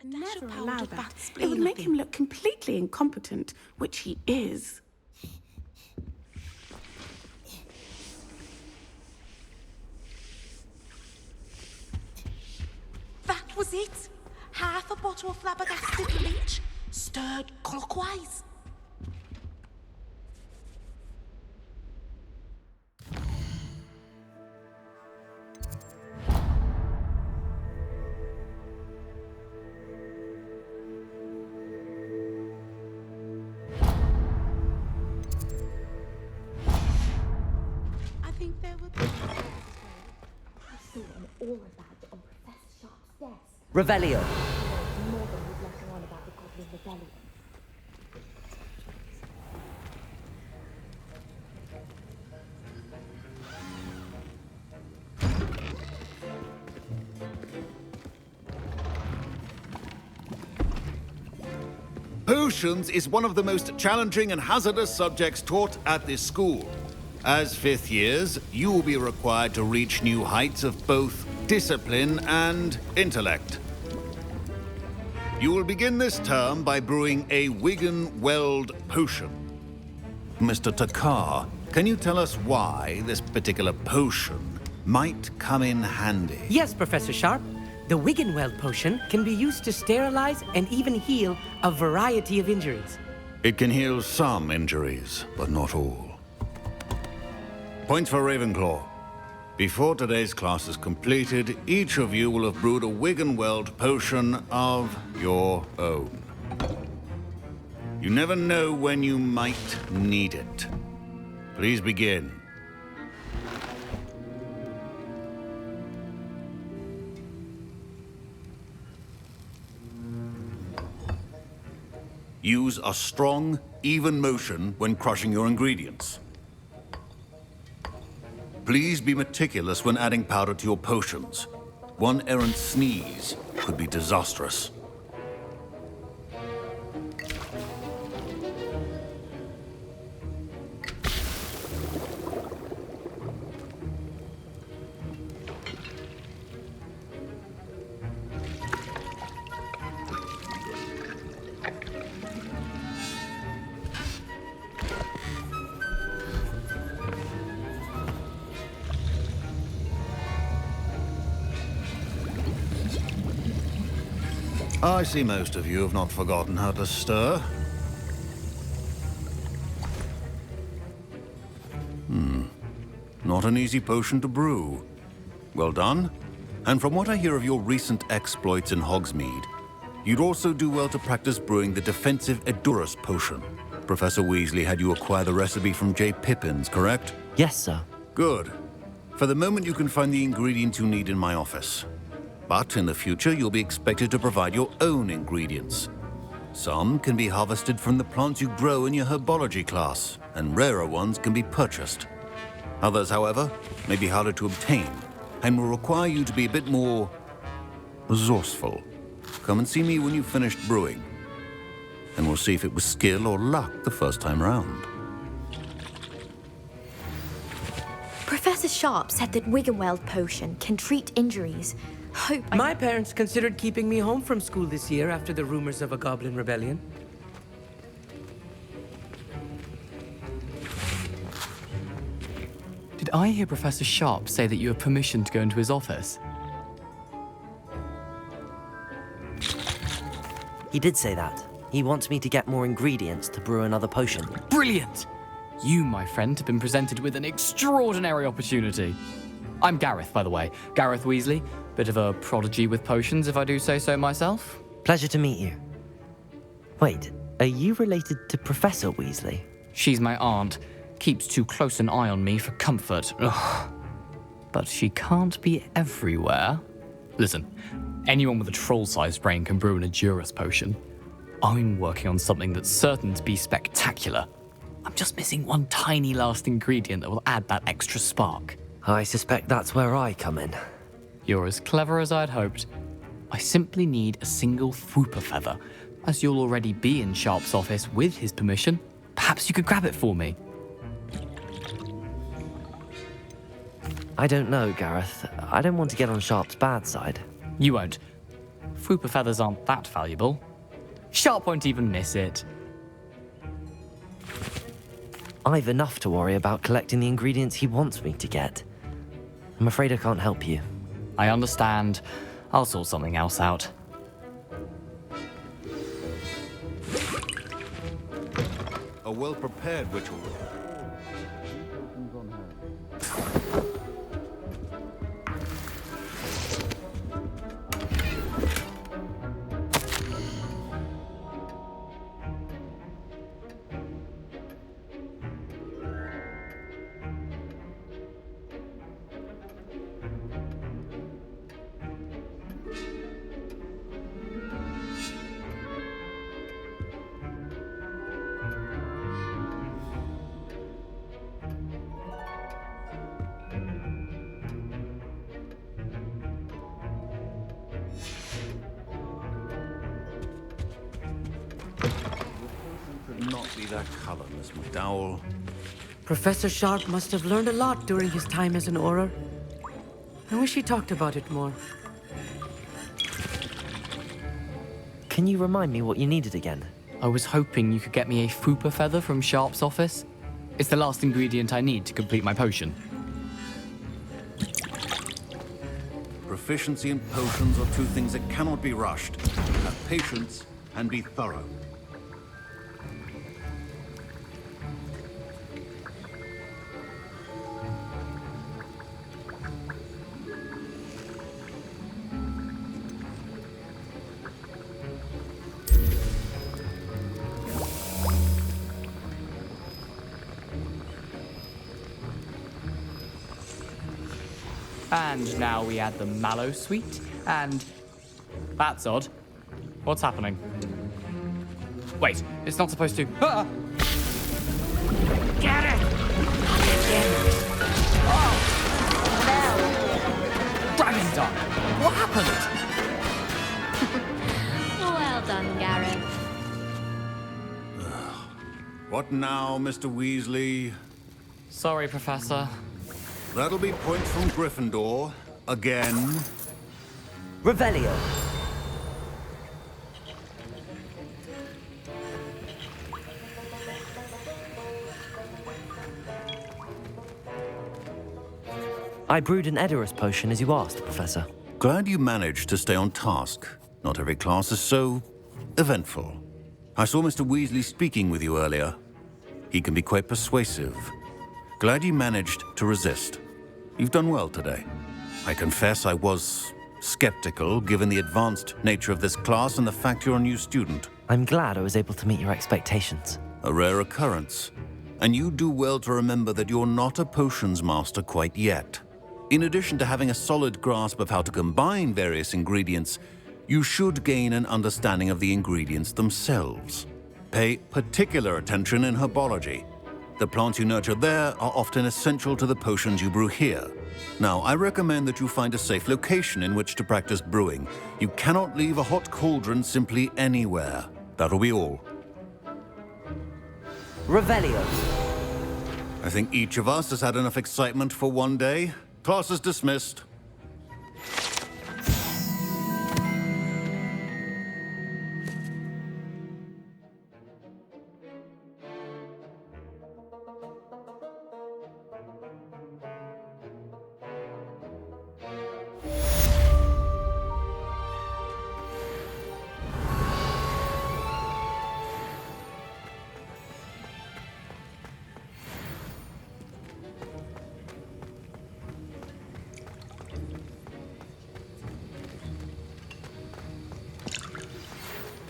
Never allow that. It would make him look completely incompetent, which he is. That was it. Half a bottle of flabbergasted bleach, stirred clockwise. I think there were... I saw all of that on Professor Sharp's desk. Revelio. More than was letting on about the Goblin Rebellion. Potions is one of the most challenging and hazardous subjects taught at this school. As fifth years, you will be required to reach new heights of both discipline and intellect. You will begin this term by brewing a Wiggenweld potion. Mr. Takar, can you tell us why this particular potion might come in handy? Yes, Professor Sharp. The Wiggenweld potion can be used to sterilize and even heal a variety of injuries. It can heal some injuries, but not all. Points for Ravenclaw. Before today's class is completed, each of you will have brewed a Wiggenweld potion of your own. You never know when you might need it. Please begin. Use a strong, even motion when crushing your ingredients. Please be meticulous when adding powder to your potions. One errant sneeze could be disastrous. I see most of you have not forgotten how to stir. Not an easy potion to brew. Well done. And from what I hear of your recent exploits in Hogsmeade, you'd also do well to practice brewing the defensive Edurus potion. Professor Weasley had you acquire the recipe from J. Pippins, correct? Yes, sir. Good. For the moment, you can find the ingredients you need in my office. But in the future, you'll be expected to provide your own ingredients. Some can be harvested from the plants you grow in your herbology class, and rarer ones can be purchased. Others, however, may be harder to obtain, and will require you to be a bit more resourceful. Come and see me when you've finished brewing, and we'll see if it was skill or luck the first time round. Professor Sharp said that Wiggenweld potion can treat injuries. My parents considered keeping me home from school this year after the rumors of a Goblin Rebellion. Did I hear Professor Sharp say that you have permission to go into his office? He did say that. He wants me to get more ingredients to brew another potion. Brilliant! You, my friend, have been presented with an extraordinary opportunity. I'm Gareth, by the way. Gareth Weasley. Bit of a prodigy with potions, if I do say so myself. Pleasure to meet you. Wait, are you related to Professor Weasley? She's my aunt. Keeps too close an eye on me for comfort. Ugh. But she can't be everywhere. Listen, anyone with a troll-sized brain can brew an Edurus potion. I'm working on something that's certain to be spectacular. I'm just missing one tiny last ingredient that will add that extra spark. I suspect that's where I come in. You're as clever as I'd hoped. I simply need a single Fwooper feather. As you'll already be in Sharp's office with his permission, perhaps you could grab it for me. I don't know, Gareth. I don't want to get on Sharp's bad side. You won't. Fwooper feathers aren't that valuable. Sharp won't even miss it. I've enough to worry about collecting the ingredients he wants me to get. I'm afraid I can't help you. I understand. I'll sort something else out. A well-prepared ritual. Not be that color, Miss McDowell. Professor Sharp must have learned a lot during his time as an Auror. I wish he talked about it more. Can you remind me what you needed again? I was hoping you could get me a Fwooper feather from Sharp's office. It's the last ingredient I need to complete my potion. Proficiency in potions are two things that cannot be rushed. Have patience and be thorough. And now we add the mallow sweet, and... That's odd. What's happening? Wait, it's not supposed to... Ah! Get it! Oh! No! Dragon Dog! What happened? Well done, Gareth. What now, Mr. Weasley? Sorry, Professor. That'll be points from Gryffindor. Again. Revelio! I brewed an Edurus potion as you asked, Professor. Glad you managed to stay on task. Not every class is so eventful. I saw Mr. Weasley speaking with you earlier. He can be quite persuasive. Glad you managed to resist. You've done well today. I confess I was skeptical, given the advanced nature of this class and the fact you're a new student. I'm glad I was able to meet your expectations. A rare occurrence. And you do well to remember that you're not a potions master quite yet. In addition to having a solid grasp of how to combine various ingredients, you should gain an understanding of the ingredients themselves. Pay particular attention in herbology. The plants you nurture there are often essential to the potions you brew here. Now, I recommend that you find a safe location in which to practice brewing. You cannot leave a hot cauldron simply anywhere. That'll be all. Revelio! I think each of us has had enough excitement for one day. Class is dismissed.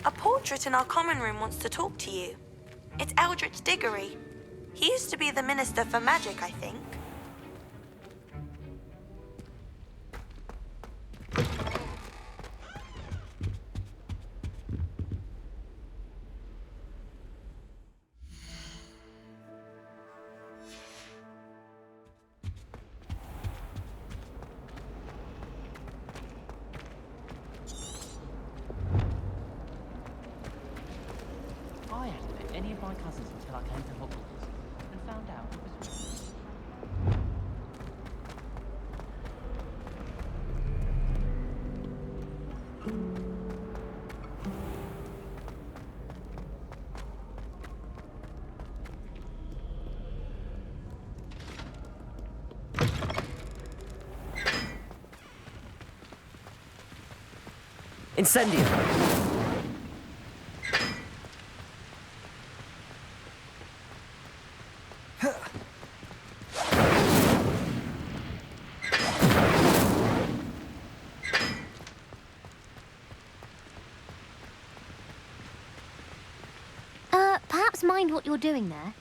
A portrait in our common room wants to talk to you. It's Eldritch Diggory. He used to be the Minister for Magic, I think. I hadn't met any of my cousins until I came to Hogwarts and found out it was... Incendio! Perhaps mind what you're doing there?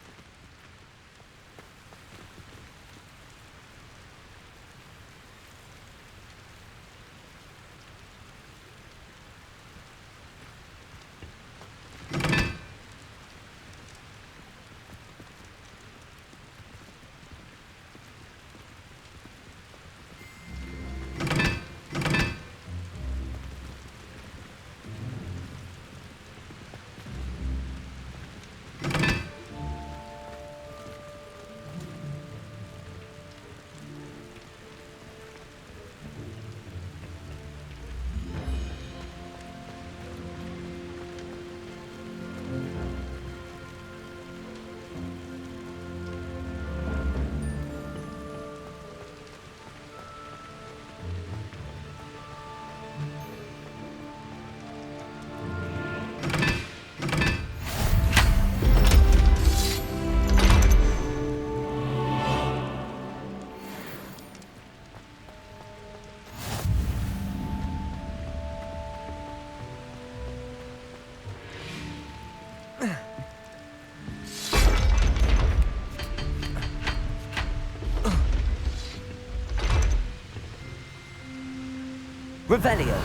Revelio.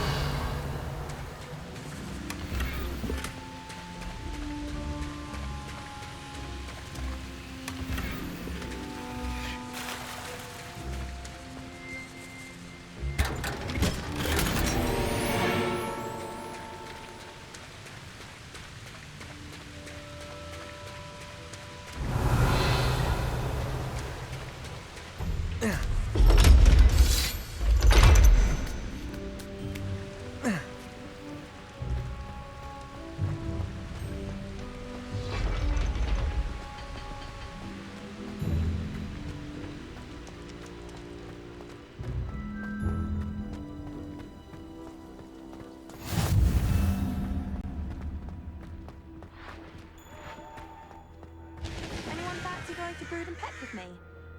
With me.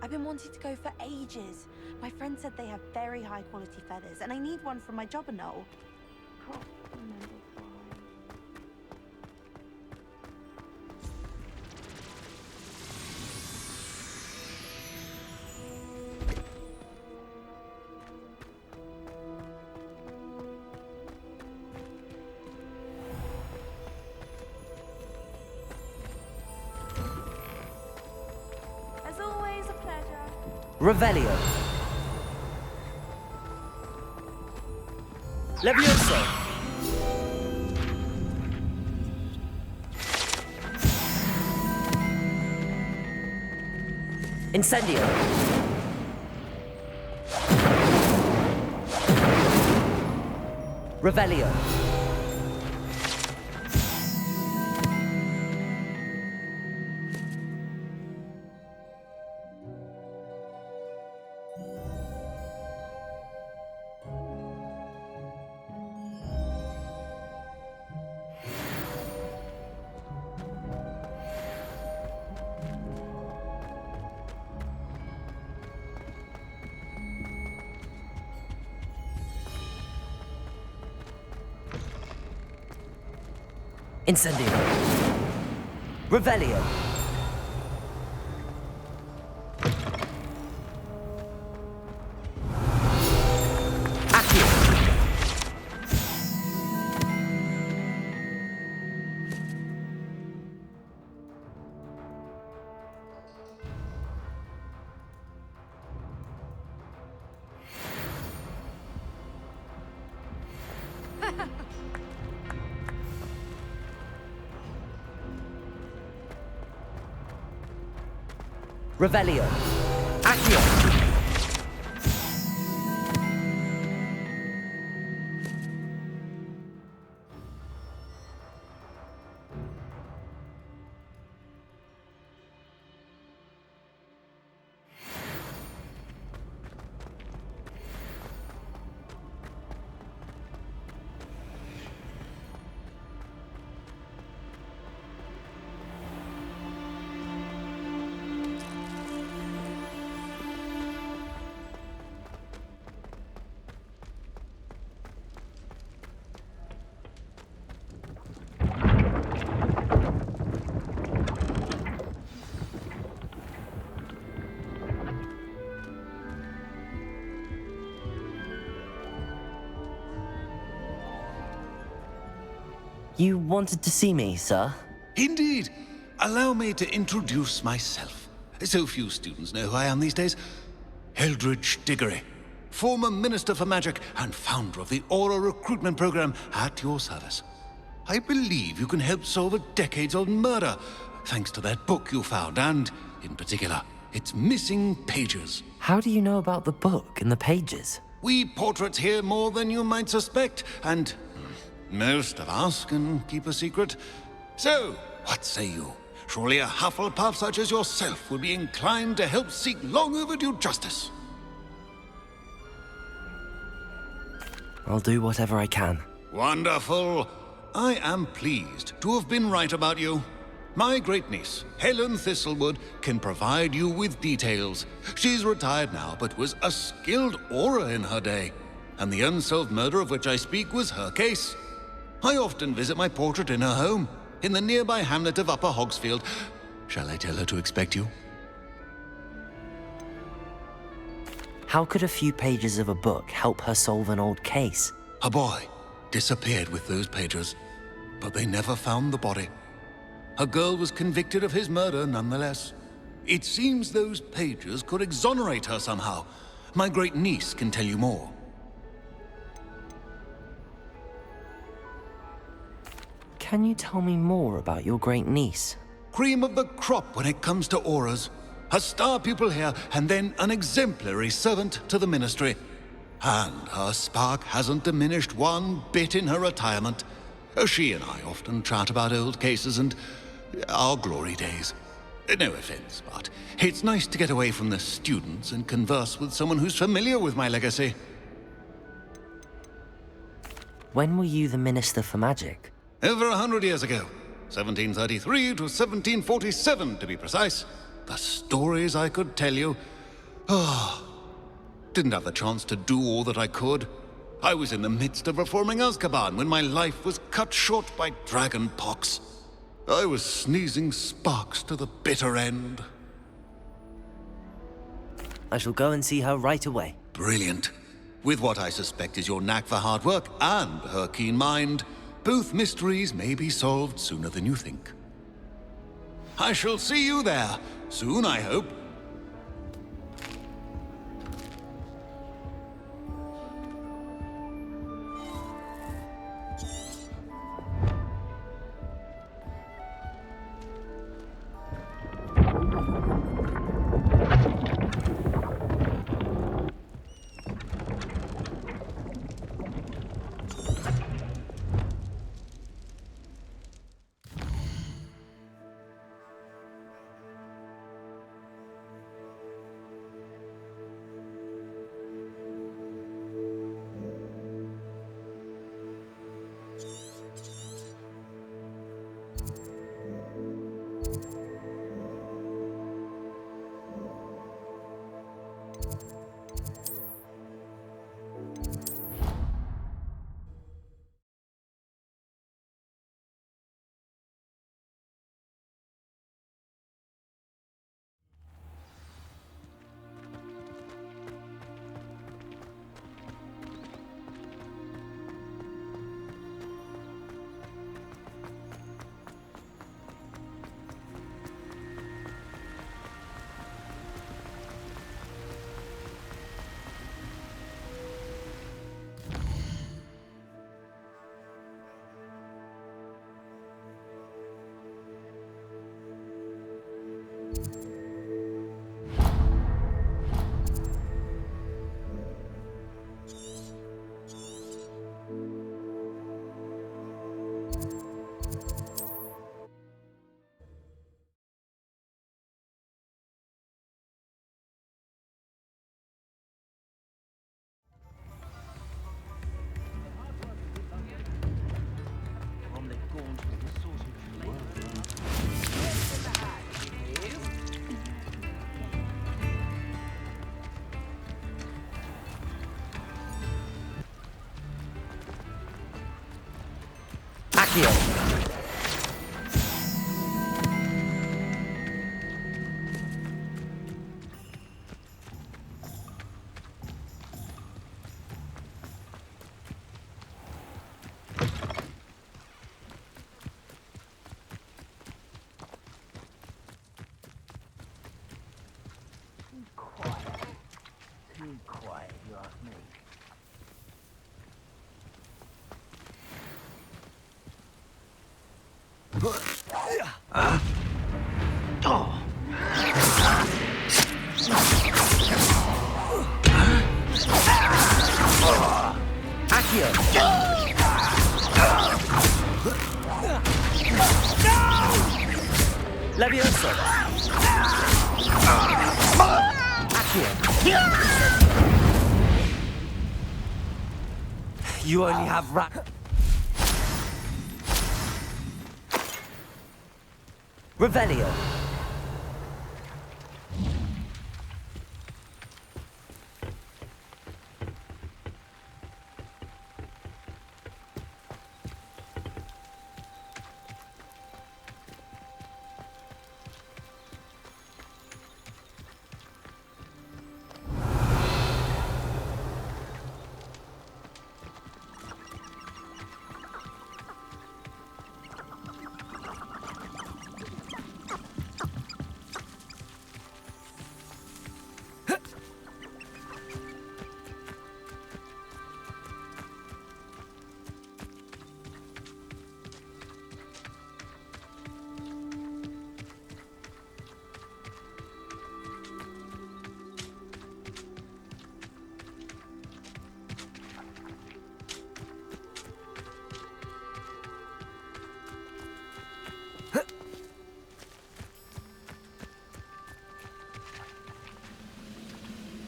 I've been wanting to go for ages. My friend said they have very high quality feathers, and I need one from my jobber knoll. Can't remember As always, a pleasure. Revelio. Levioso. Incendio. Revelio. Incendio. Revelio. Accio. Revelio. Accio. You wanted to see me, sir? Indeed. Allow me to introduce myself. So few students know who I am these days. Eldridge Diggory, former Minister for Magic and founder of the Aura Recruitment Program, at your service. I believe you can help solve a decades-old murder, thanks to that book you found, and, in particular, its missing pages. How do you know about the book and the pages? We portraits here more than you might suspect, and most of us can keep a secret. So, what say you? Surely a Hufflepuff such as yourself would be inclined to help seek long overdue justice. I'll do whatever I can. Wonderful. I am pleased to have been right about you. My great-niece, Helen Thistlewood, can provide you with details. She's retired now, but was a skilled aura in her day. And the unsolved murder of which I speak was her case. I often visit my portrait in her home, in the nearby hamlet of Upper Hogsfield. Shall I tell her to expect you? How could a few pages of a book help her solve an old case? A boy disappeared with those pages, but they never found the body. A girl was convicted of his murder nonetheless. It seems those pages could exonerate her somehow. My great-niece can tell you more. Can you tell me more about your great-niece? Cream of the crop when it comes to auras. A star pupil here, and then an exemplary servant to the ministry. And her spark hasn't diminished one bit in her retirement. She and I often chat about old cases and our glory days. No offense, but it's nice to get away from the students and converse with someone who's familiar with my legacy. When were you the Minister for Magic? Over 100 years ago. 1733 to 1747, to be precise. The stories I could tell you. Didn't have the chance to do all that I could. I was in the midst of reforming Azkaban when my life was cut short by dragon pox. I was sneezing sparks to the bitter end. I shall go and see her right away. Brilliant. With what I suspect is your knack for hard work and her keen mind, both mysteries may be solved sooner than you think. I shall see you there, soon I hope. From the gaunt sorcery world. Accio! Too quiet, you ask me. Accio! Levioso! Accio! You only have Revelio!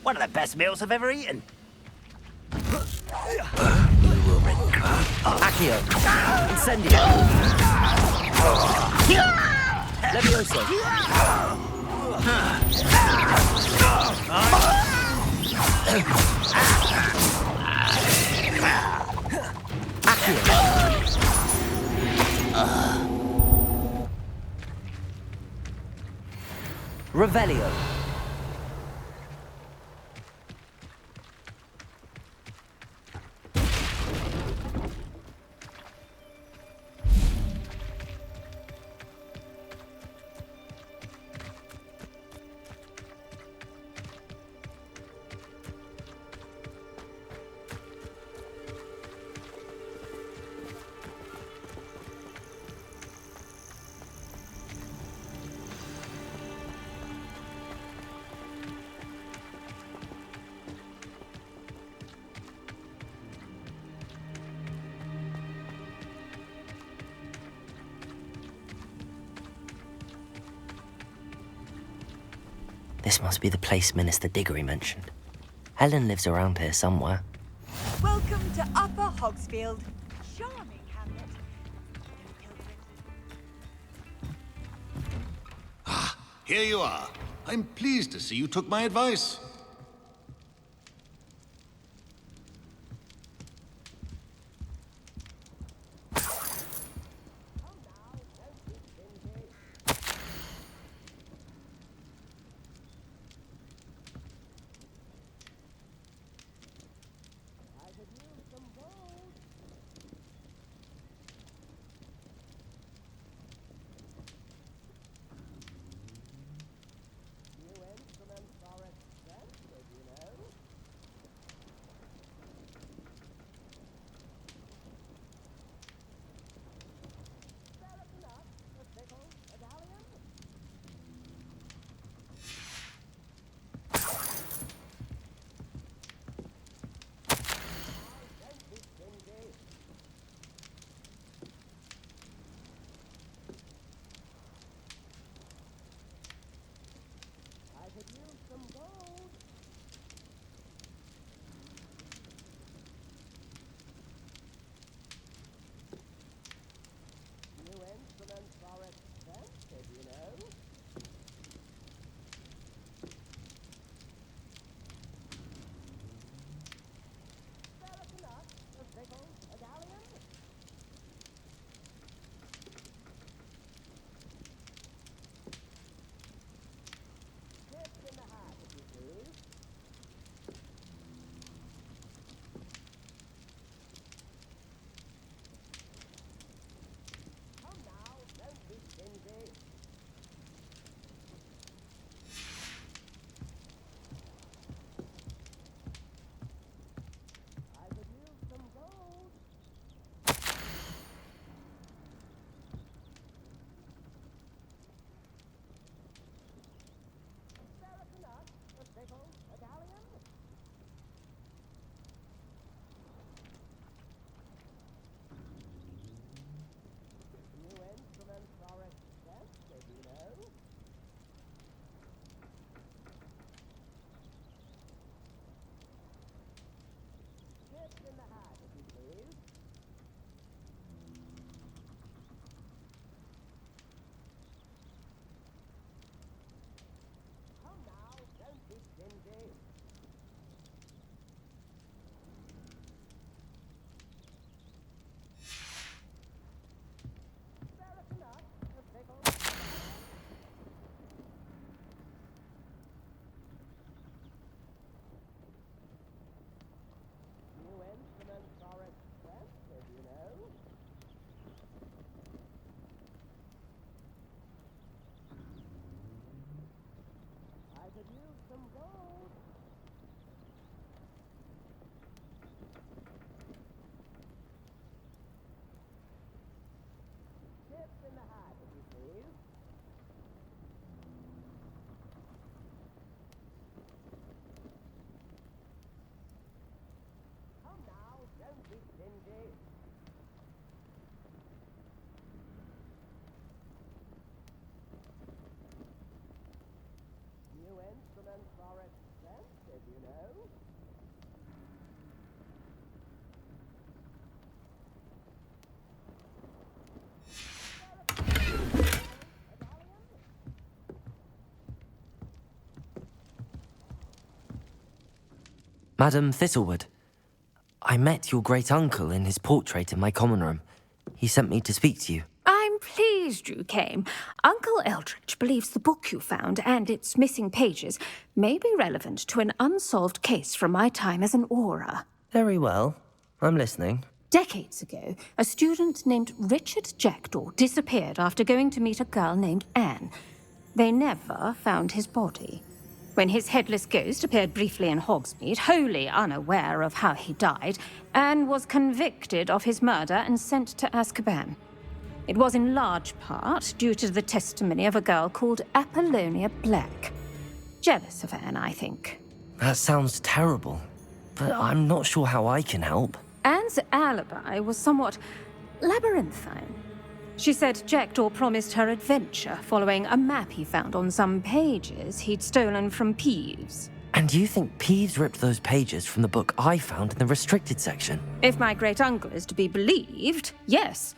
One of the best meals I've ever eaten. Accio! Incendio! Levioso! Accio! Revelio! This must be the place Minister Diggory mentioned. Helen lives around here somewhere. Welcome to Upper Hogsfield. Charming hamlet. Here you are. I'm pleased to see you took my advice. Madam Thistlewood, I met your great-uncle in his portrait in my common room. He sent me to speak to you. I'm pleased you came. Uncle Eldridge believes the book you found and its missing pages may be relevant to an unsolved case from my time as an aura. Very well. I'm listening. Decades ago, a student named Richard Jackdaw disappeared after going to meet a girl named Anne. They never found his body. When his headless ghost appeared briefly in Hogsmeade, wholly unaware of how he died, Anne was convicted of his murder and sent to Azkaban. It was in large part due to the testimony of a girl called Apollonia Black. Jealous of Anne, I think. That sounds terrible, but I'm not sure how I can help. Anne's alibi was somewhat labyrinthine. She said Jackdaw promised her adventure following a map he found on some pages he'd stolen from Peeves. And you think Peeves ripped those pages from the book I found in the restricted section? If my great-uncle is to be believed, yes.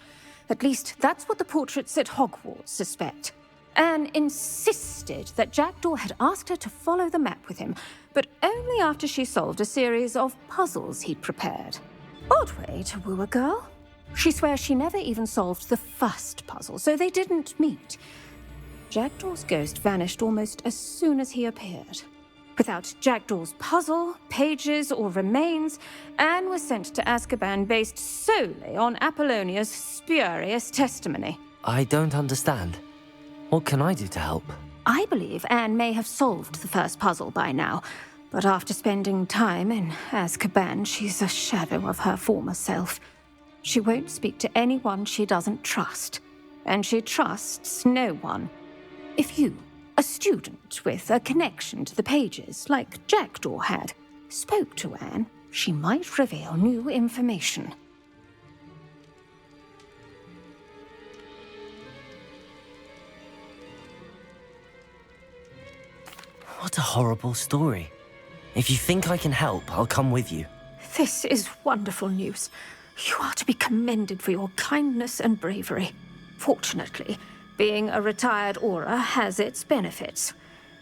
At least that's what the portraits at Hogwarts suspect. Anne insisted that Jackdaw had asked her to follow the map with him, but only after she solved a series of puzzles he'd prepared. Odd way to woo a girl. She swears she never even solved the first puzzle, so they didn't meet. Jackdaw's ghost vanished almost as soon as he appeared. Without Jackdaw's puzzle, pages, or remains, Anne was sent to Azkaban based solely on Apollonia's spurious testimony. I don't understand. What can I do to help? I believe Anne may have solved the first puzzle by now, but after spending time in Azkaban, she's a shadow of her former self. She won't speak to anyone she doesn't trust, and she trusts no one. If you, a student with a connection to the pages, like Jackdaw had, spoke to Anne, she might reveal new information. What a horrible story. If you think I can help, I'll come with you. This is wonderful news. You are to be commended for your kindness and bravery. Fortunately, being a retired aura has its benefits.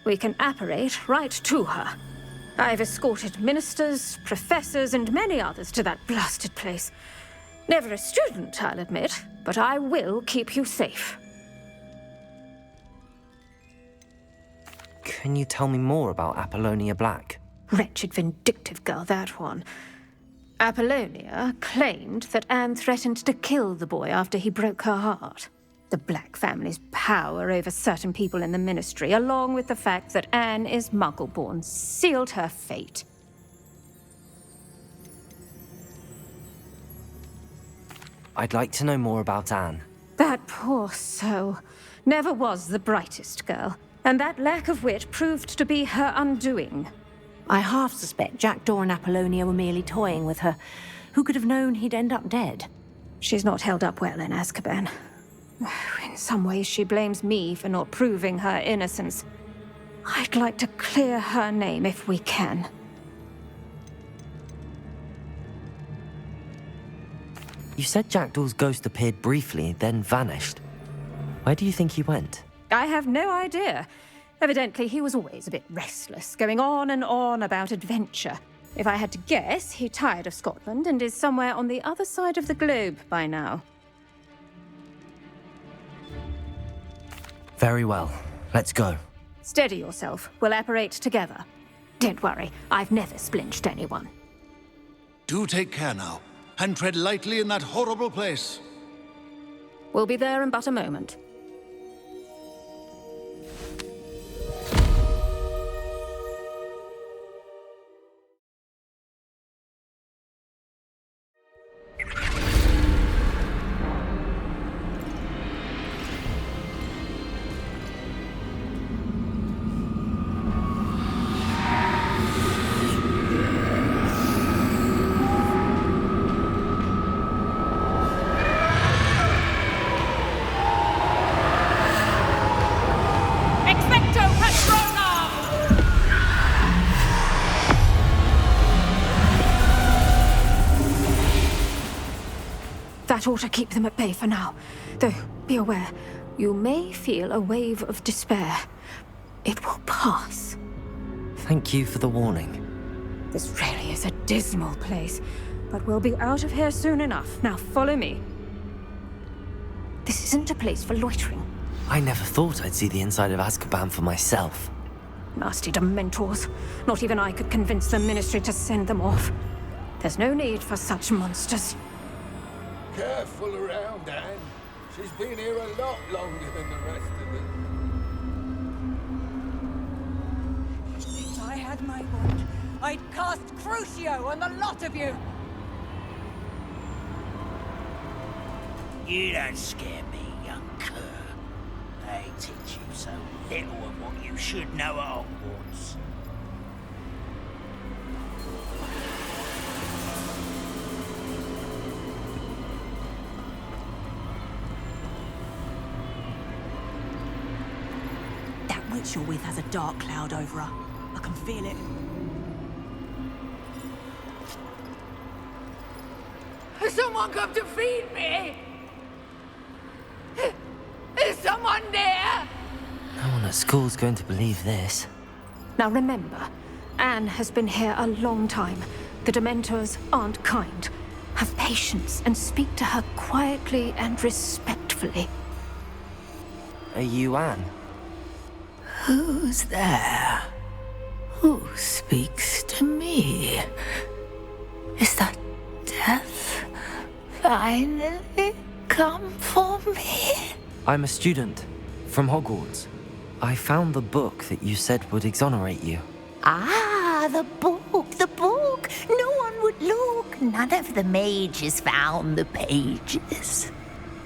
We can apparate right to her. I've escorted ministers, professors, and many others to that blasted place. Never a student, I'll admit, but I will keep you safe. Can you tell me more about Apollonia Black? Wretched, vindictive girl, that one. Apollonia claimed that Anne threatened to kill the boy after he broke her heart. The Black family's power over certain people in the Ministry, along with the fact that Anne is Muggle-born, sealed her fate. I'd like to know more about Anne. That poor soul never was the brightest girl, and that lack of wit proved to be her undoing. I half suspect Jackdaw and Apollonia were merely toying with her. Who could have known he'd end up dead? She's not held up well in Azkaban. In some ways, she blames me for not proving her innocence. I'd like to clear her name if we can. You said Jackdaw's ghost appeared briefly, then vanished. Where do you think he went? I have no idea. Evidently, he was always a bit restless, going on and on about adventure. If I had to guess, he tired of Scotland and is somewhere on the other side of the globe by now. Very well. Let's go. Steady yourself. We'll apparate together. Don't worry, I've never splinched anyone. Do take care now, and tread lightly in that horrible place. We'll be there in but a moment. That ought to keep them at bay for now. Though, be aware, you may feel a wave of despair. It will pass. Thank you for the warning. This really is a dismal place, but we'll be out of here soon enough. Now follow me. This isn't a place for loitering. I never thought I'd see the inside of Azkaban for myself. Nasty Dementors. Not even I could convince the Ministry to send them off. There's no need for such monsters. Careful around, Anne. She's been here a lot longer than the rest of them. If I had my wand, I'd cast Crucio on the lot of you! You don't scare me, young cur. They teach you so little of what you should know at Hogwarts. That witch you're with has a dark cloud over her. I can feel it. Has someone come to feed me? Is someone there? No one at school's going to believe this. Now remember, Anne has been here a long time. The Dementors aren't kind. Have patience and speak to her quietly and respectfully. Are you Anne? Who's there? Who speaks to me? Is that death finally come for me? I'm a student from Hogwarts. I found the book that you said would exonerate you. Ah, the book, the book. No one would look. None of the mages found the pages.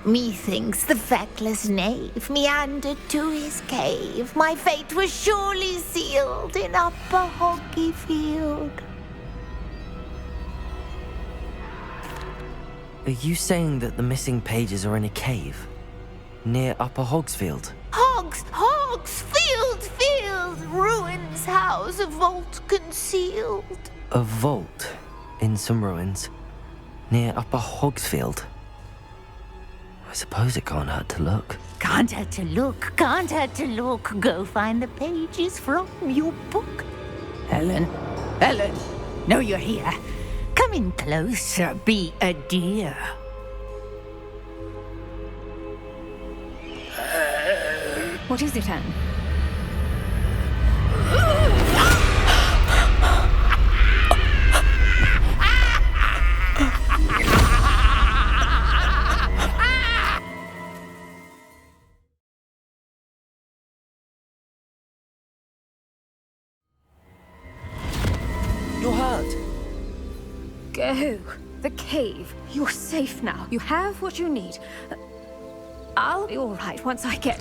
Methinks the feckless knave meandered to his cave. My fate was surely sealed in Upper Hoggyfield. Are you saying that the missing pages are in a cave? Near Upper Hogsfield? Field, ruins house, a vault concealed. A vault in some ruins near Upper Hogsfield? I suppose it can't hurt to look. Can't hurt to look, can't hurt to look. Go find the pages from your book. Ellen, know you're here. Come in closer, be a dear. What is it, Anne? You're hurt. Go. The cave. You're safe now. You have what you need. I'll be all right once I get...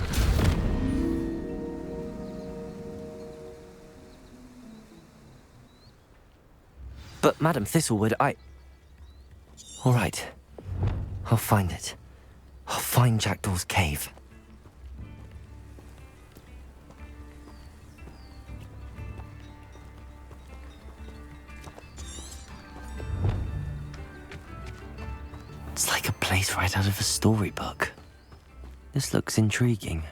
But, Madam Thistlewood, All right. I'll find it. I'll find Jackdaw's cave. It's like a place right out of a storybook. This looks intriguing.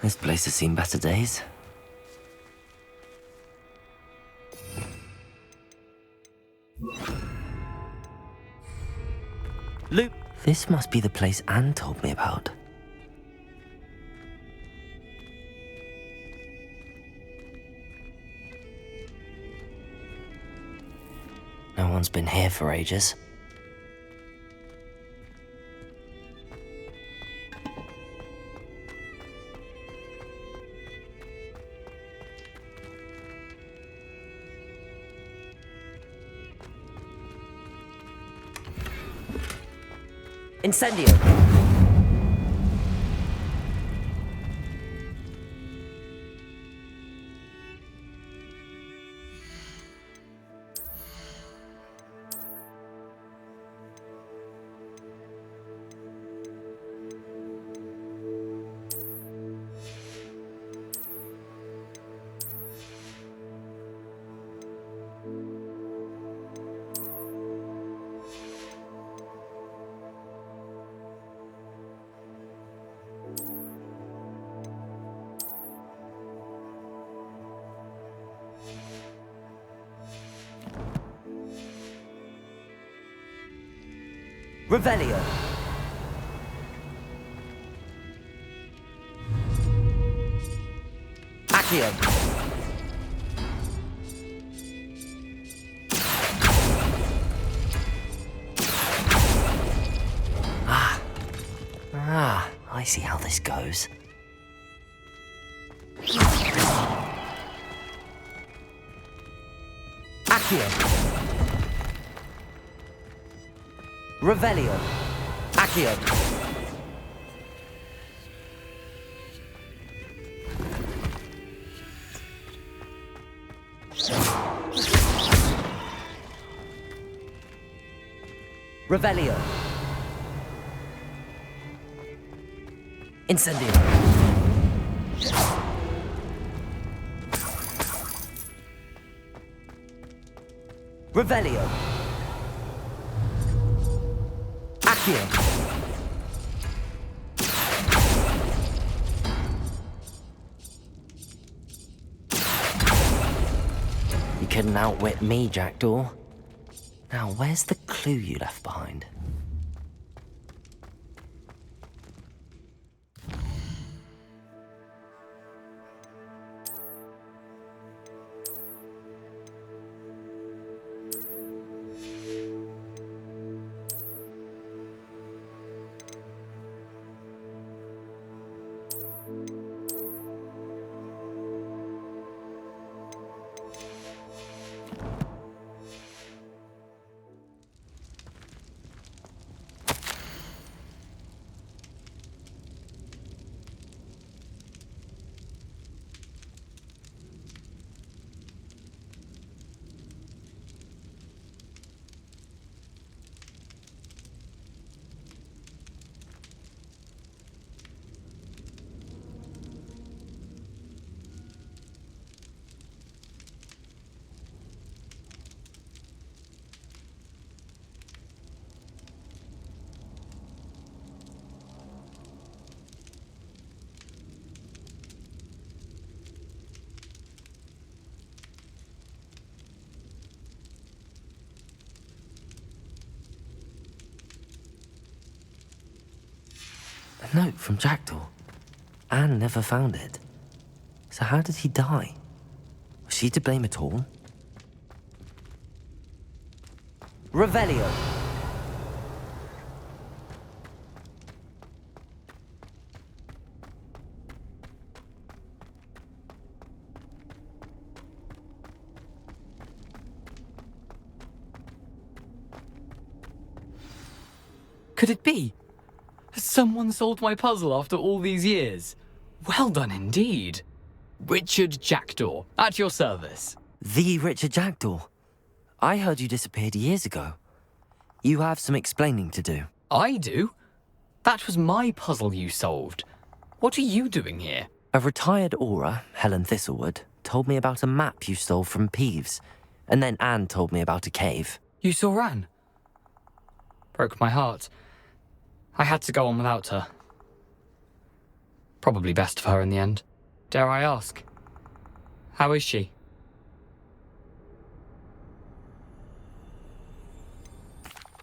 This place has seen better days. Luke, this must be the place Anne told me about. Someone's been here for ages. Incendio! Revelio. Accio. I see how this goes. Accio. Revelio. Accio. Revelio. Incendio. Revelio. Accio. You couldn't outwit me, Jackdaw. Now, where's the clue you left behind? A note from Jackdaw. Anne never found it. So how did he die? Was she to blame at all? Revelio. Could it be? Has someone solved my puzzle after all these years? Well done indeed. Richard Jackdaw, at your service. The Richard Jackdaw? I heard you disappeared years ago. You have some explaining to do. I do? That was my puzzle you solved. What are you doing here? A retired Aura, Helen Thistlewood, told me about a map you stole from Peeves, and then Anne told me about a cave. You saw Anne? Broke my heart. I had to go on without her. Probably best for her in the end. Dare I ask? How is she?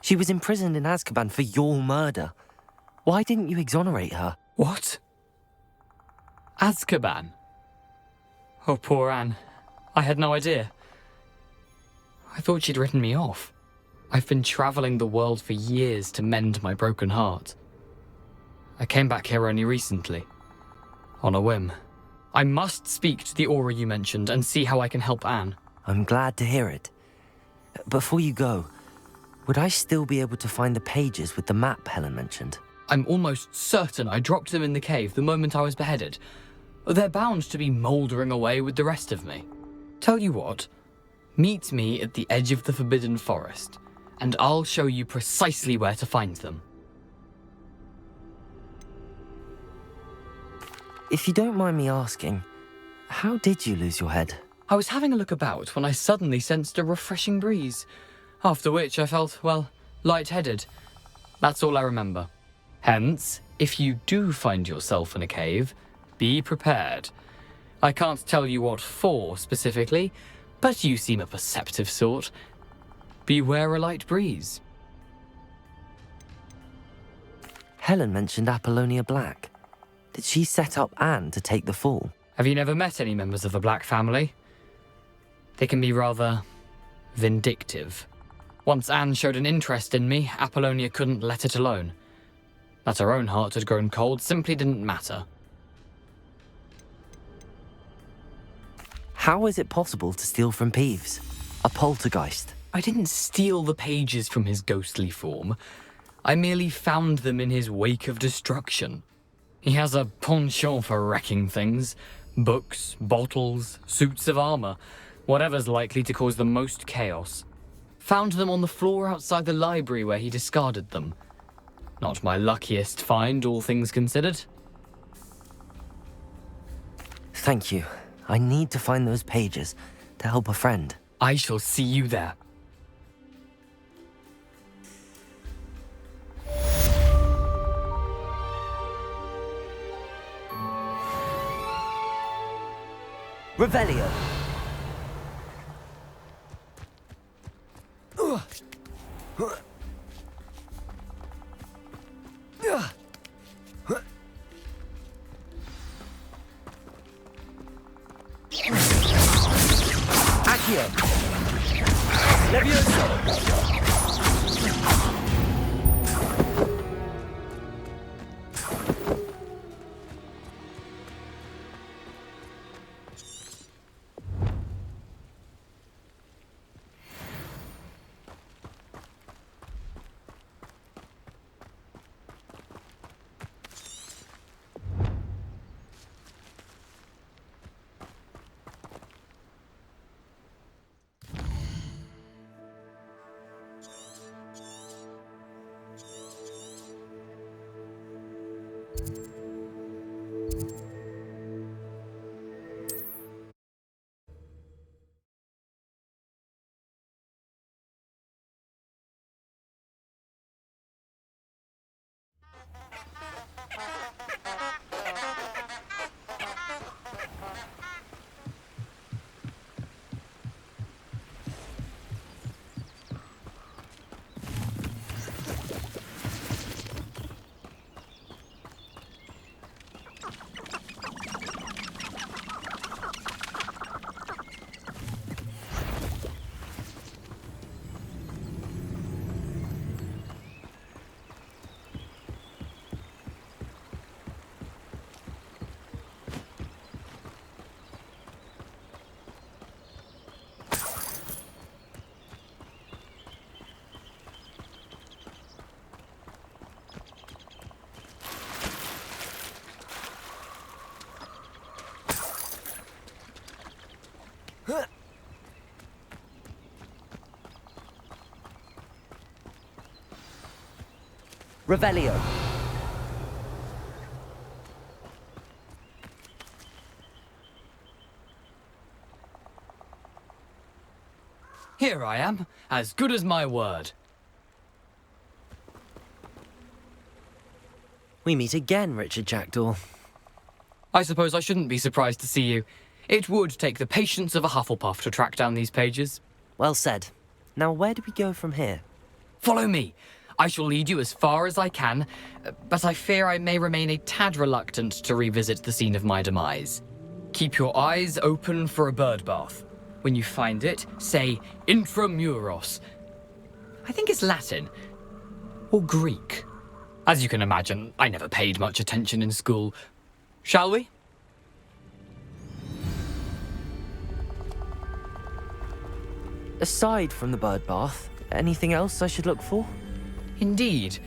She was imprisoned in Azkaban for your murder. Why didn't you exonerate her? What? Azkaban? Oh, poor Anne. I had no idea. I thought she'd written me off. I've been traveling the world for years to mend my broken heart. I came back here only recently, on a whim. I must speak to the aura you mentioned and see how I can help Anne. I'm glad to hear it. Before you go, would I still be able to find the pages with the map Helen mentioned? I'm almost certain I dropped them in the cave the moment I was beheaded. They're bound to be mouldering away with the rest of me. Tell you what, meet me at the edge of the Forbidden Forest, and I'll show you precisely where to find them. If you don't mind me asking, how did you lose your head? I was having a look about when I suddenly sensed a refreshing breeze, after which I felt, well, lightheaded. That's all I remember. Hence, if you do find yourself in a cave, be prepared. I can't tell you what for specifically, but you seem a perceptive sort. Beware a light breeze. Helen mentioned Apollonia Black. Did she set up Anne to take the fall? Have you never met any members of the Black family? They can be rather vindictive. Once Anne showed an interest in me, Apollonia couldn't let it alone. That her own heart had grown cold simply didn't matter. How is it possible to steal from Peeves? A poltergeist? I didn't steal the pages from his ghostly form. I merely found them in his wake of destruction. He has a penchant for wrecking things. Books, bottles, suits of armor, whatever's likely to cause the most chaos. Found them on the floor outside the library where he discarded them. Not my luckiest find, all things considered. Thank you. I need to find those pages to help a friend. I shall see you there. Revelio. Accio. Levioso. Revelio. Here I am, as good as my word. We meet again, Richard Jackdaw. I suppose I shouldn't be surprised to see you. It would take the patience of a Hufflepuff to track down these pages. Well said. Now where do we go from here? Follow me. I shall lead you as far as I can, but I fear I may remain a tad reluctant to revisit the scene of my demise. Keep your eyes open for a bird bath. When you find it, say Intramuros. I think it's Latin. Or Greek. As you can imagine, I never paid much attention in school. Shall we? Aside from the bird bath, anything else I should look for? Indeed.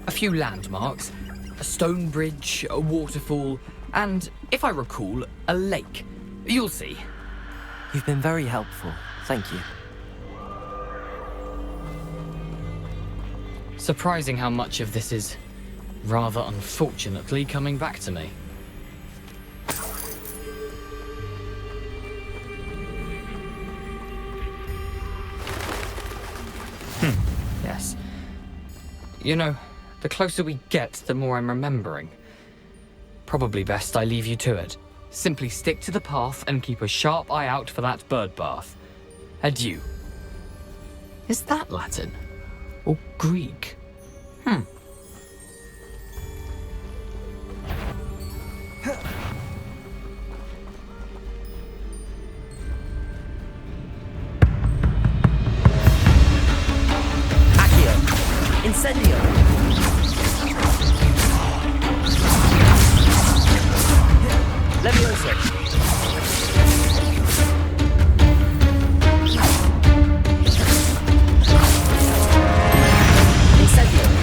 A few landmarks. A stone bridge, a waterfall, and, if I recall, a lake. You'll see. You've been very helpful. Thank you. Surprising how much of this is, rather unfortunately, coming back to me. Yes. You know, the closer we get, the more I'm remembering. Probably best I leave you to it. Simply stick to the path and keep a sharp eye out for that bird bath. Adieu. Is that Latin? Or Greek? Incendio! Levioso! Incendio!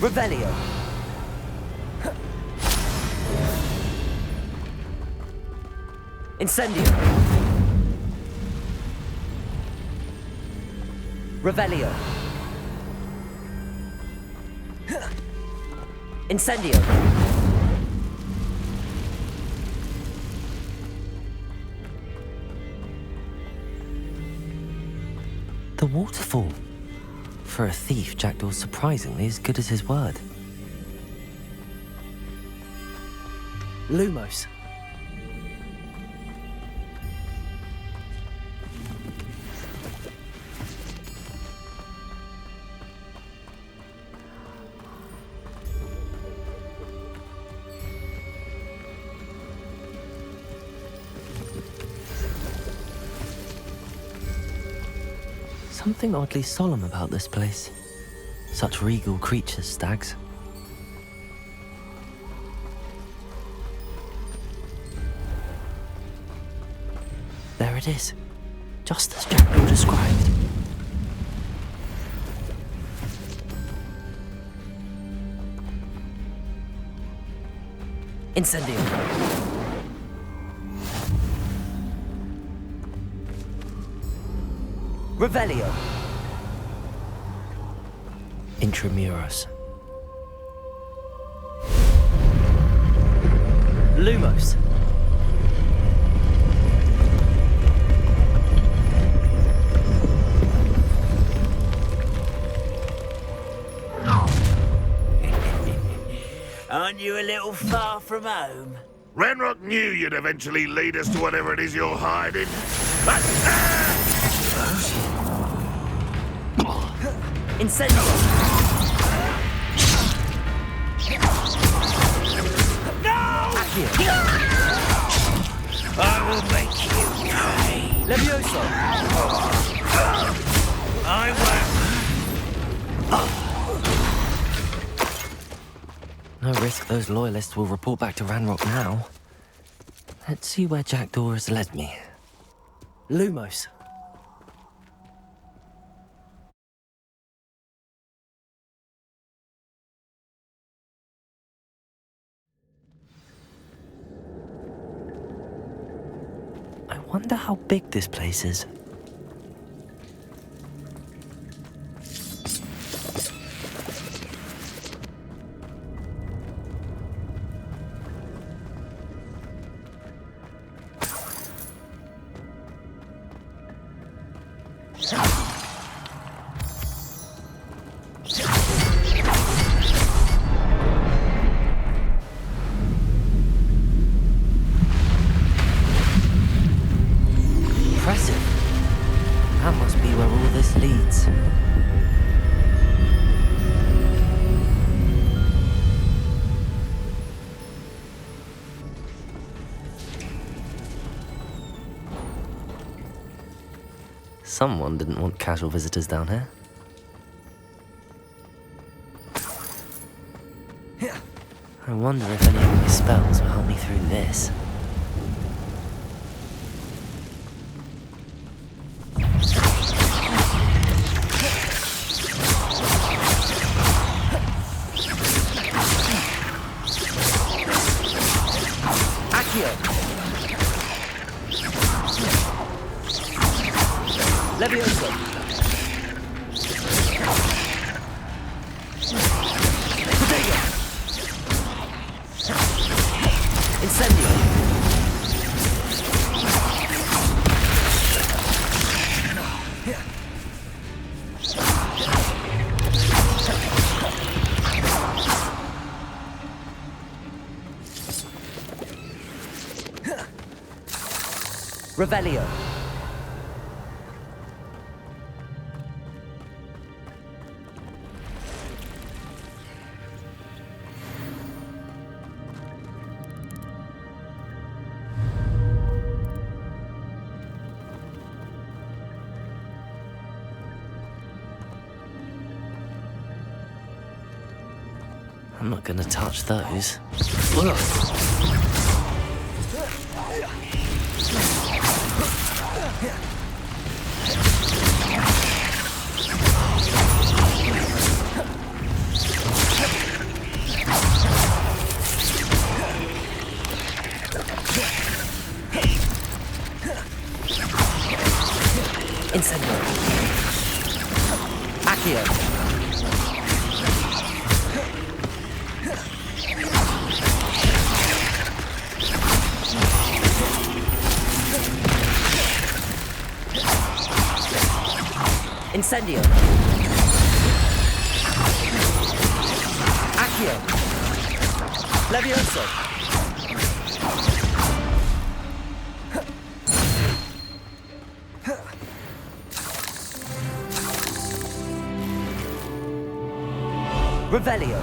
Revelio. Incendio. Revelio. Incendio. The waterfall. For a thief, Jackdaw's surprisingly as good as his word. Lumos. Something oddly solemn about this place. Such regal creatures, stags. There it is, just as Jackdaw described. Incendio. Revelio. Intramuros. Lumos. Aren't you a little far from home? Ranrock knew you'd eventually lead us to whatever it is you're hiding. Incendio. No! I will make you pay. Levioso. I No risk those loyalists will report back to Ranrock now. Let's see where Jackdaw has led me. Lumos. I wonder how big this place is. Impressive. That must be where all this leads. Someone didn't want casual visitors down here. I wonder if any of my spells will help me through this. Levioso. Potato. Incendio. Revelio. I'm not gonna touch those. Ugh. Incendio. Accio. Incendio. Accio. Levioso. Revelio.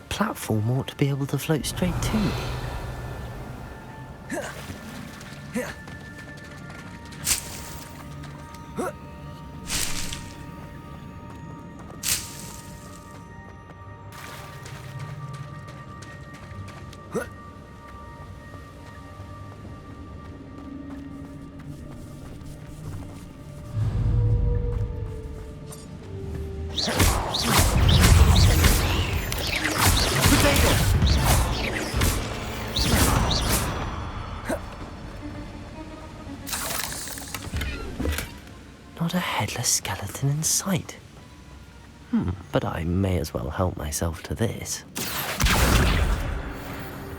Platform ought to be able to float straight to me. skeleton in sight. But I may as well help myself to this.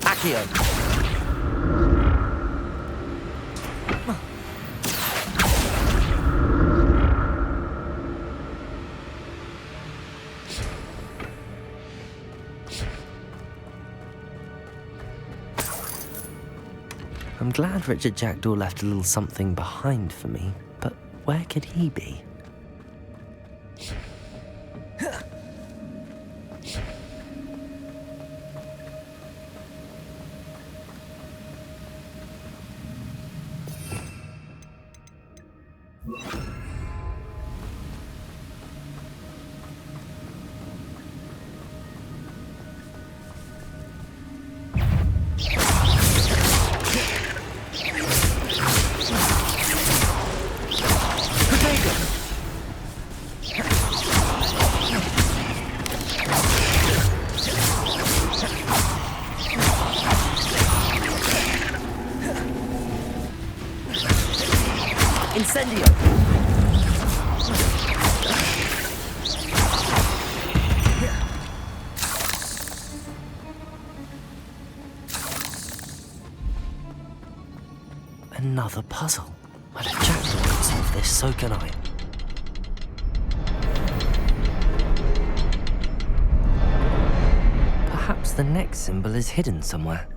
Accio! I'm glad Richard Jackdaw left a little something behind for me, but where could he be? Incendio! Another puzzle. Well, if Jackdaw can solve this, so can I. Perhaps the next symbol is hidden somewhere.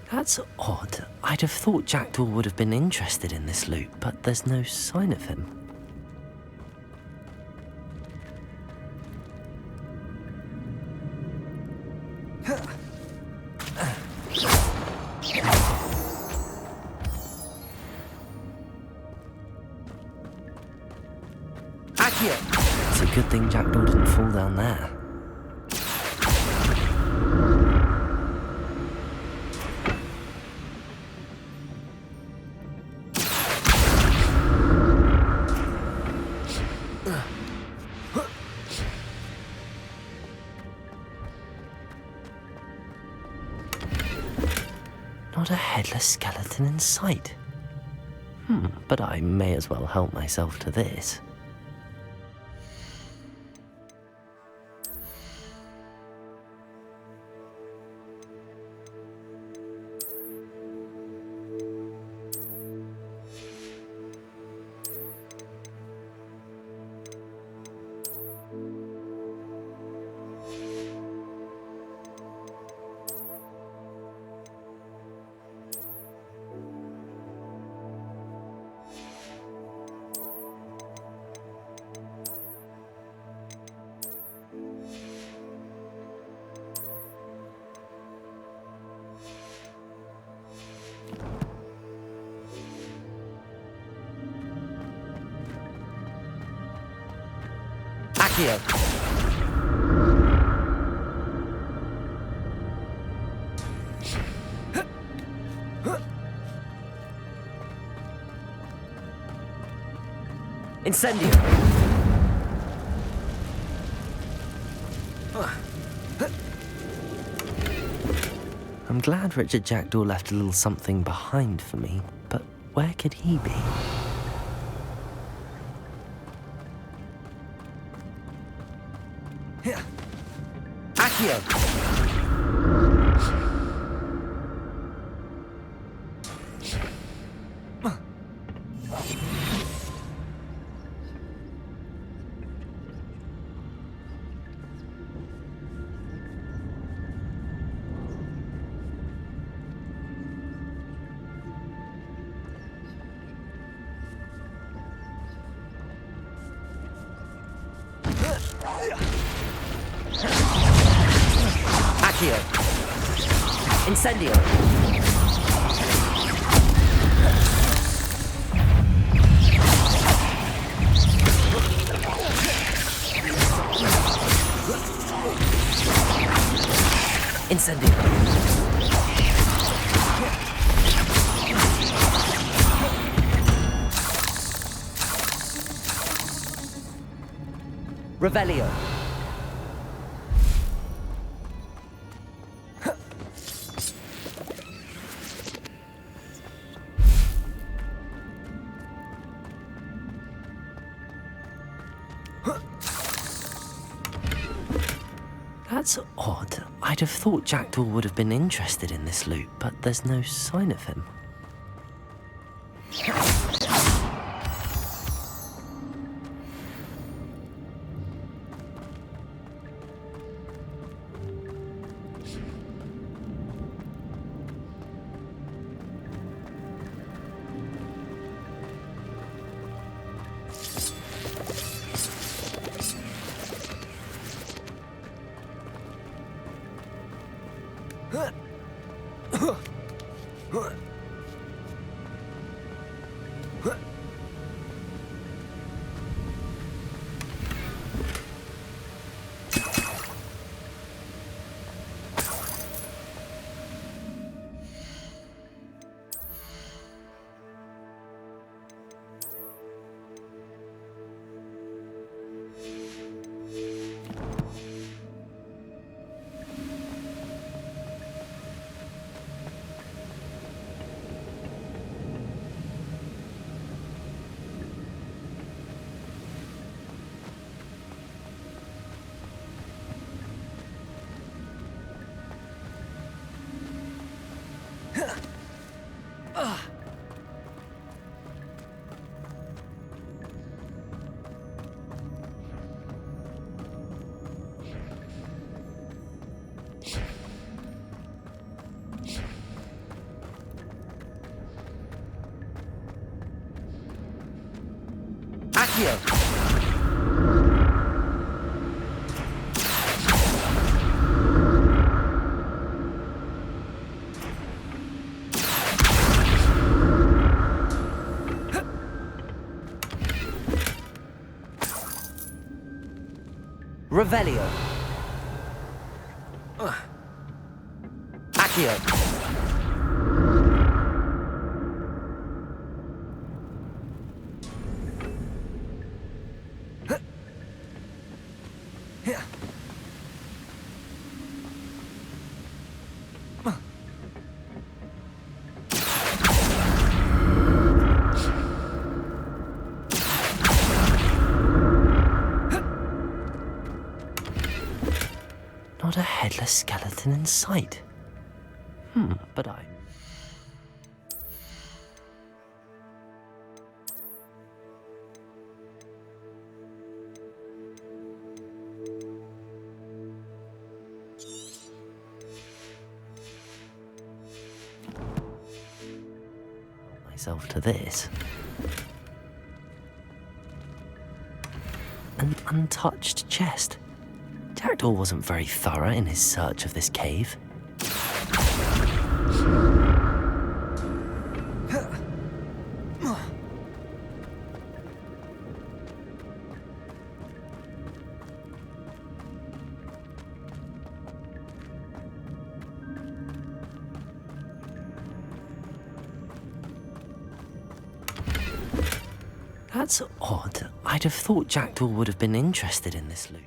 That's odd. I'd have thought Jackdaw would have been interested in this loot, but there's no sign of him. It's a good thing Jackdaw didn't fall down there. Not a headless skeleton in sight. But I may as well help myself to this. Accio! Incendio! I'm glad Richard Jackdaw left a little something behind for me, but where could he be? Accio! Accio. Incendio. Incendio. Revelio. That's odd. I'd have thought Jackdaw would have been interested in this loot, but there's no sign of him. Accio. Revelio. Accio. Not a headless skeleton in sight. But I... myself to this. An untouched chest. Jackdaw wasn't very thorough in his search of this cave. That's odd. I'd have thought Jackdaw would have been interested in this loot.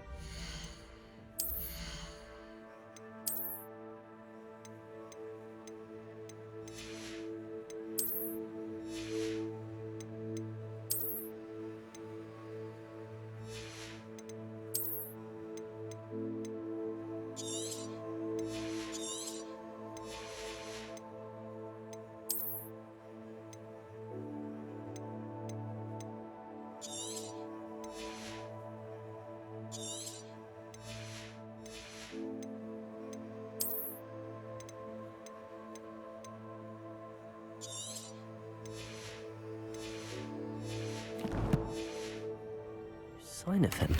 Sign of him.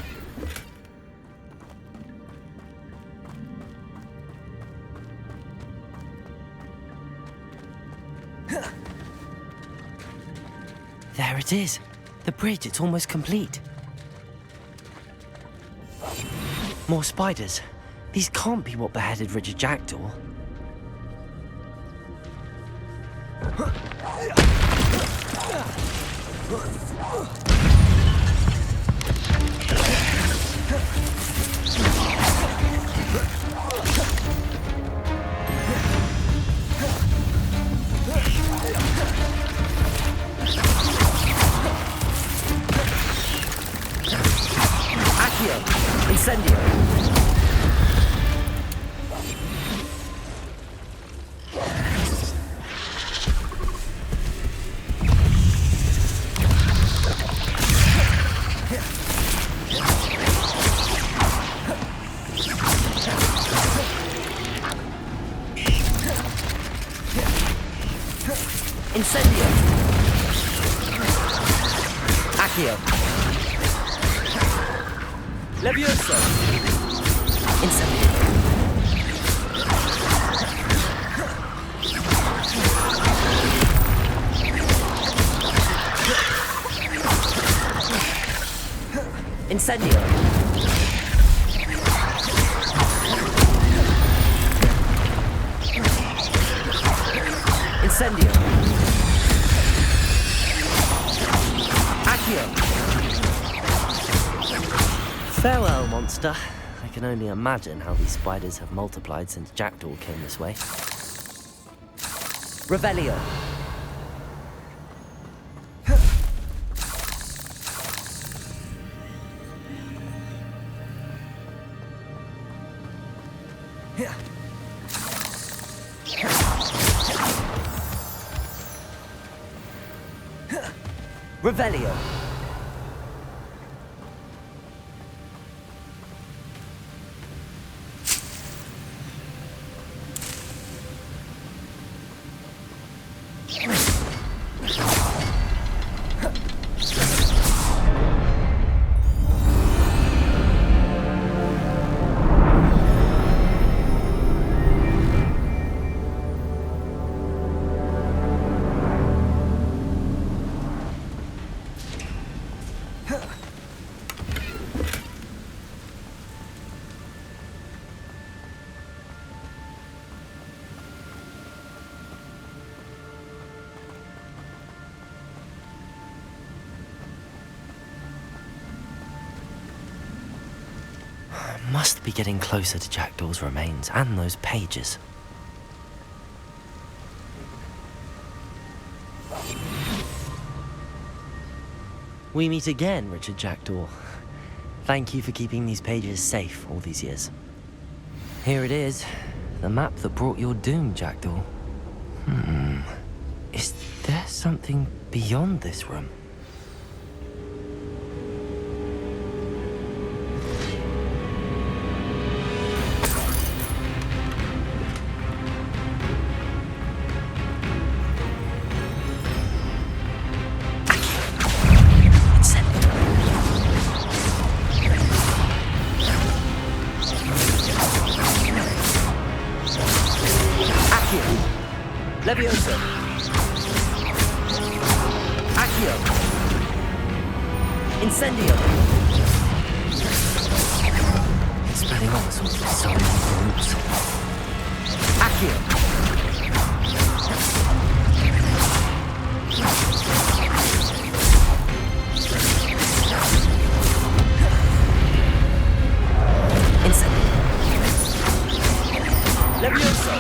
There it is. The bridge, it's almost complete. More spiders. These can't be what beheaded Richard Jackdaw. Incendio! Incendio! Accio! Levioso! Incendio! Incendio! Incendio! Accio! Farewell, monster. I can only imagine how these spiders have multiplied since Jackdaw came this way. Revelio. Revelio. Must be getting closer to Jackdaw's remains and those pages. We meet again, Richard Jackdaw. Thank you for keeping these pages safe all these years. Here it is, the map that brought your doom, Jackdaw. Is there something beyond this room? Levioso. Accio. Incendio. Spreading on so many groups. Accio. Incendio. Levioso.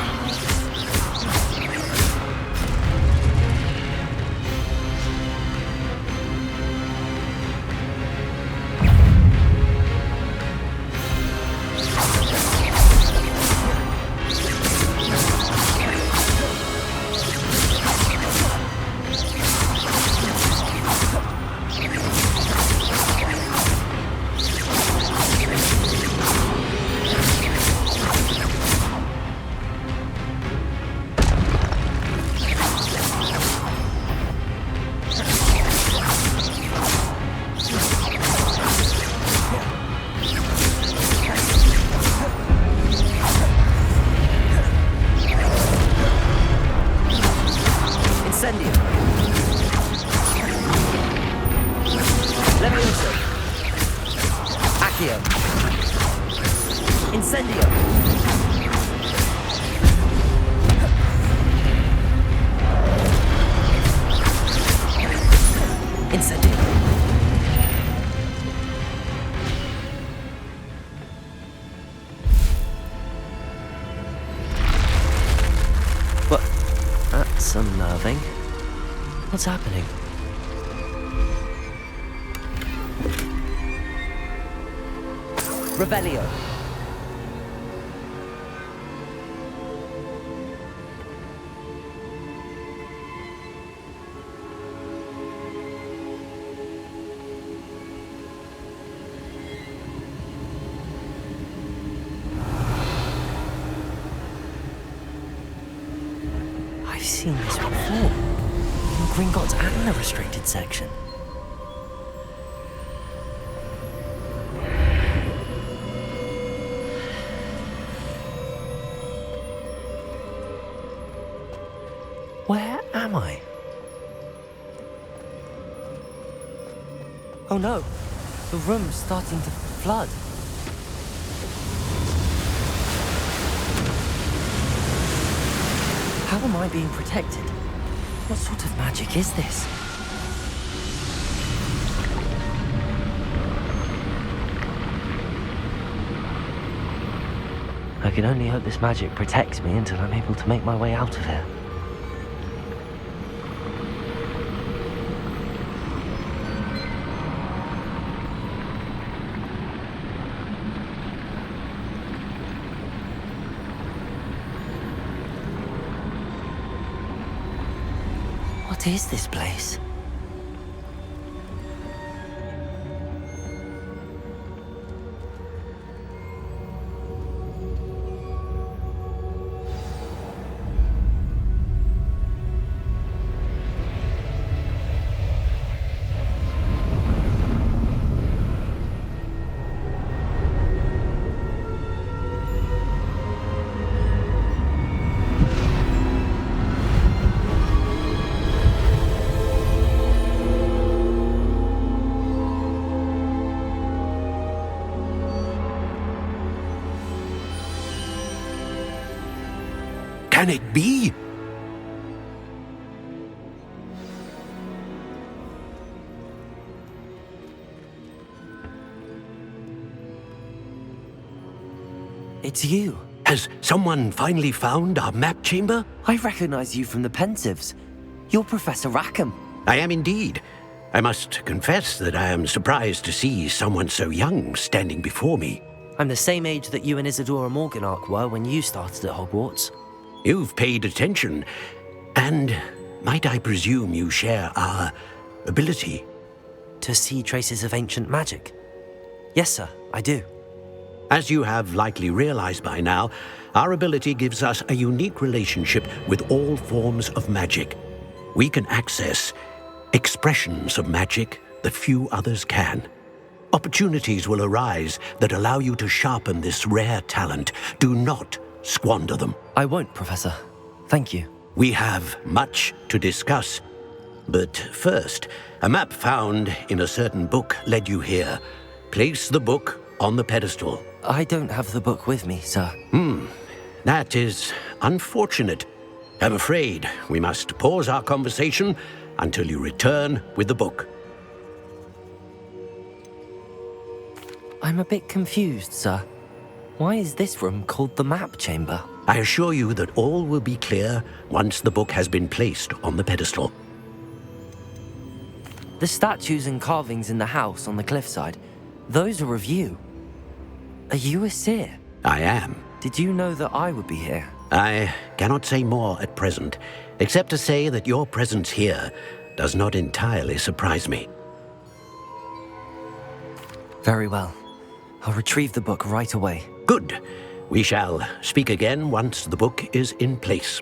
Incendio. Levioso. Accio. Incendio. Incendio. What? That's unnerving. What's happening? Revelio. I've seen this before. In Gringotts and the restricted section. Where am I? Oh no, the room's starting to flood. How am I being protected? What sort of magic is this? I can only hope this magic protects me until I'm able to make my way out of here. What is this place? Can it be? It's you. Has someone finally found our map chamber? I recognize you from the Pensives. You're Professor Rackham. I am indeed. I must confess that I am surprised to see someone so young standing before me. I'm the same age that you and Isadora Morganach were when you started at Hogwarts. You've paid attention, and might I presume you share our ability? To see traces of ancient magic? Yes, sir, I do. As you have likely realized by now, our ability gives us a unique relationship with all forms of magic. We can access expressions of magic that few others can. Opportunities will arise that allow you to sharpen this rare talent. Do not squander them. I won't, Professor. Thank you. We have much to discuss. But first, a map found in a certain book led you here. Place the book on the pedestal. I don't have the book with me, sir. That is unfortunate. I'm afraid we must pause our conversation until you return with the book. I'm a bit confused, sir. Why is this room called the map chamber? I assure you that all will be clear once the book has been placed on the pedestal. The statues and carvings in the house on the cliffside, those are of you. Are you a seer? I am. Did you know that I would be here? I cannot say more at present, except to say that your presence here does not entirely surprise me. Very well. I'll retrieve the book right away. Good. We shall speak again once the book is in place.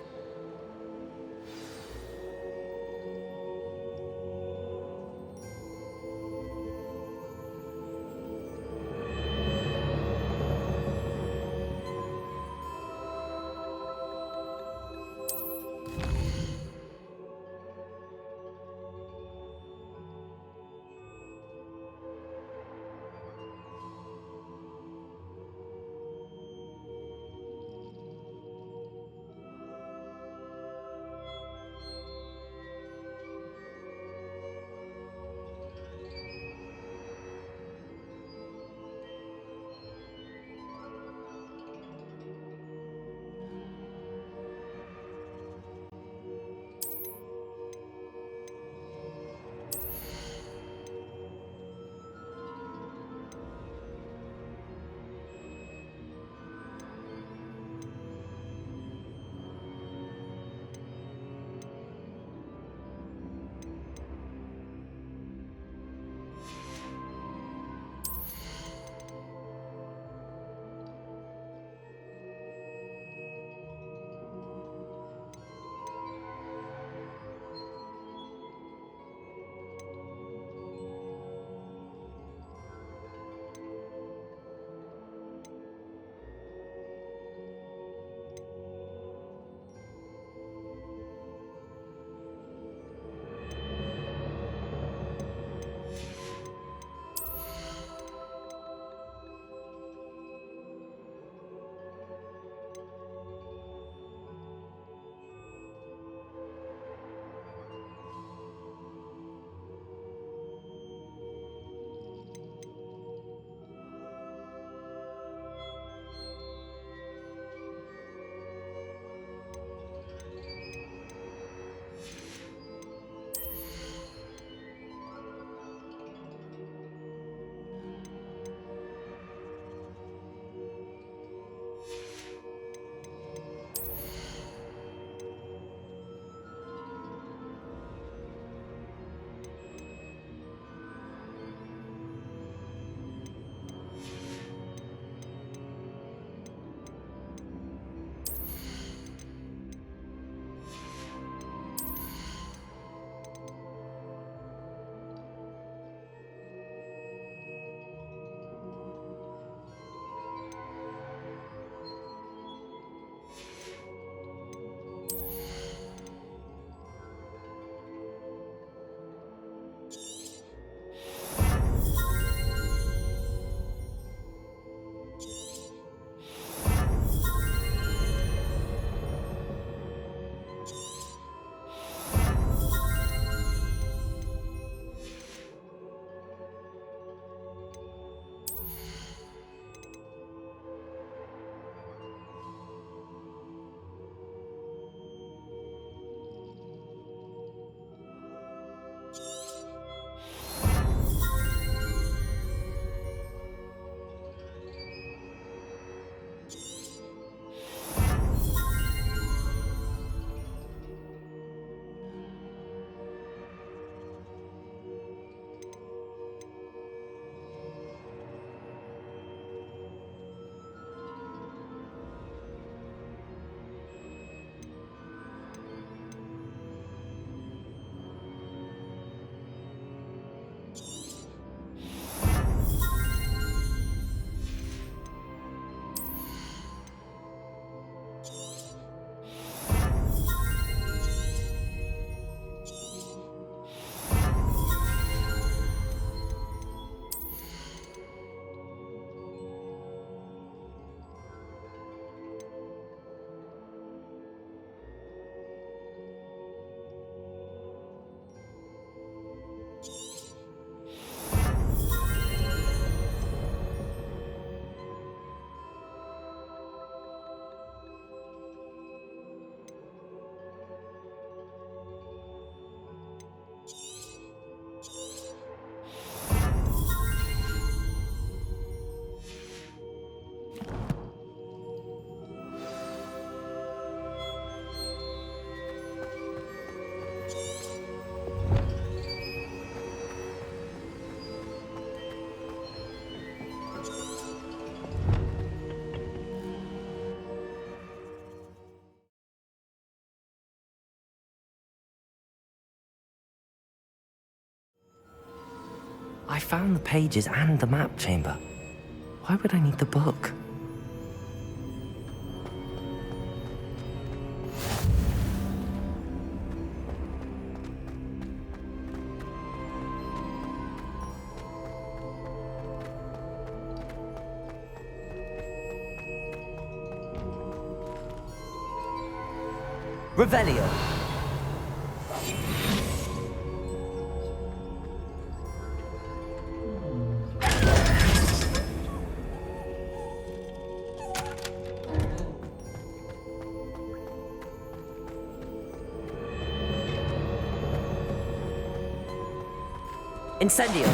I found the pages and the map chamber. Why would I need the book? Revelio. Incendio.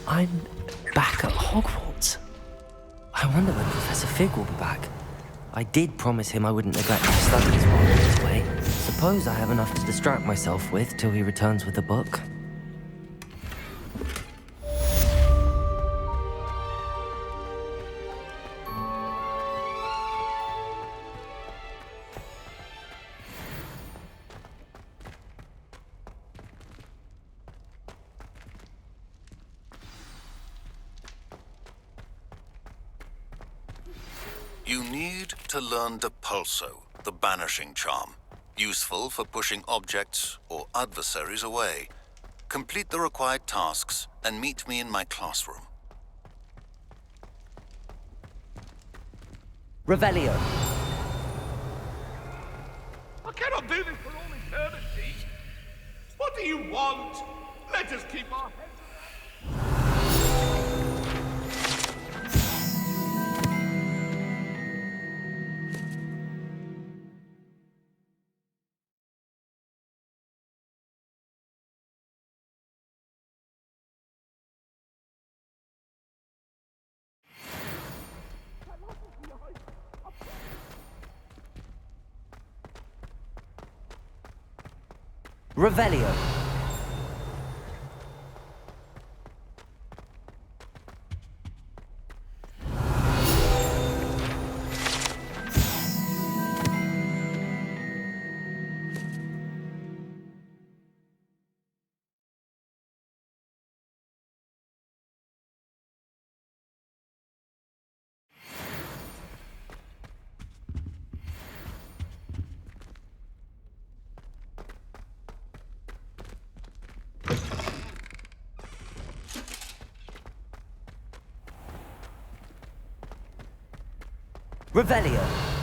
I'm back at Hogwarts. I wonder when Professor Fig will be back. I did promise him I wouldn't neglect my studies while I'm this way. Suppose I have enough to distract myself with till he returns with the book. You need to learn Depulso, the banishing charm. Useful for pushing objects or adversaries away. Complete the required tasks and meet me in my classroom. Revelio. I cannot do this for all eternity. What do you want? Let us keep our heads. Revelio. Revelio.